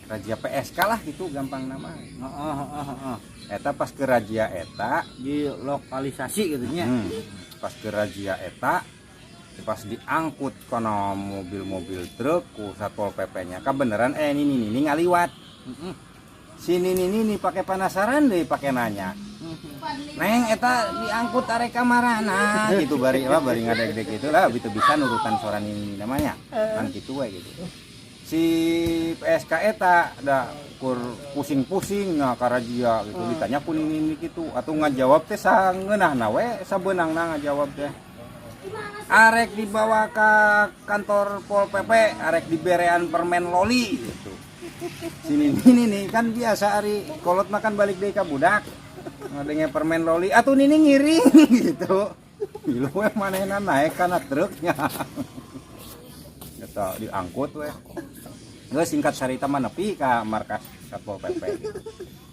razia PSK lah gitu gampang nama. Eta pas ke razia eta di lokalisasi gitu nya. Pas ke razia eta pas diangkut kono mobil-mobil truk ku Satpol PP-nya beneran ini ngaliwat. Sini ini pakai penasaran deh pakai nanya. Neng eta diangkut arek kamarana gitu bari ngadeg-deg gitu lah itu bisa nurutan soran ini namanya. Kan gitu we gitu. Si PSK eta da kur pusing-pusing nah karazia gitu ditanya ku ini gitu atuh ngajawab teh sangeunahna we sabeunangna ngajawab teh. Arek dibawa ke kantor Pol PP, arek diberean permen loli gitu. Sini nih kan biasa ari kolot makan balik deui ka budak. Ngadenge permen loli, atuh nini ngiring gitu. Gila we manehna naik kana truknya. Eta diangkut we. Geus singkat cerita mah nepi ka markas Satpol PP.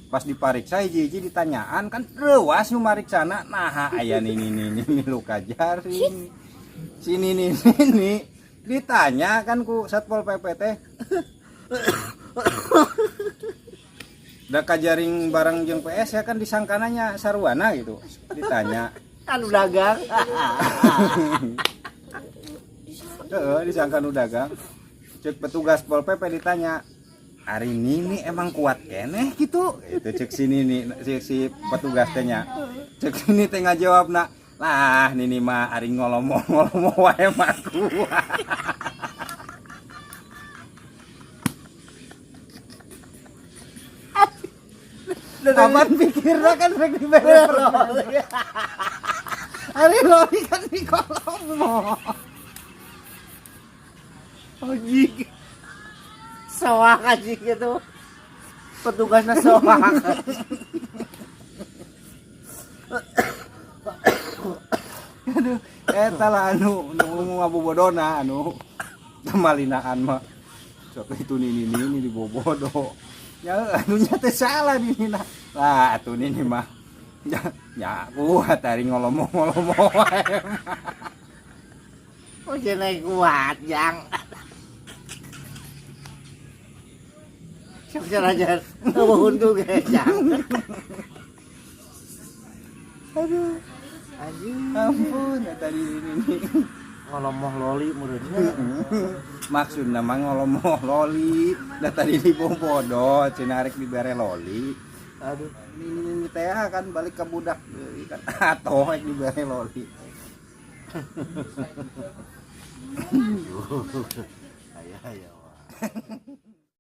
Pas dipariksa hiji-hiji ditanyaan kan reuas nu mariksana nah aya nini luka jaring. Sini nih ditanya kan ku Satpol PP teh. Da kajaring barang jeung PS ya kan disangkananya sarwana gitu. Ditanya Anu dagang. Heeh, disangka nu dagang. Cek petugas Pol PP ditanya, "Hari ini emang kuat keneh gitu?" Itu cek sini nih si petugas teh nya. Cek sini teh ngajawabna, "Lah, nini mah ari ngolomo wae mah kuat." Aman pikirnya kan rek dibere loli. Ari loli kan di Kolombo. Anjing. Soak anjing gitu. Petugasnya soak. Aduh, eta lah anu ngabobodona anu temalinaan mah. Sok itu nini dibobodo. Ya anunya teh salah nini lah atuh nini mah ya kuat ari ngolomo wae Oh jeneng kuat jang. Sok aja nuhun ku ge jang. Aduh Anjing. ampun eta nini Ngolomoh loli mureunnya. maksudna mah ngolomo loli da tadi dibobodo cenah arek dibere loli. Aduh ini teh kan balik ke budak deui kan atoh rek dibere loli. Aya.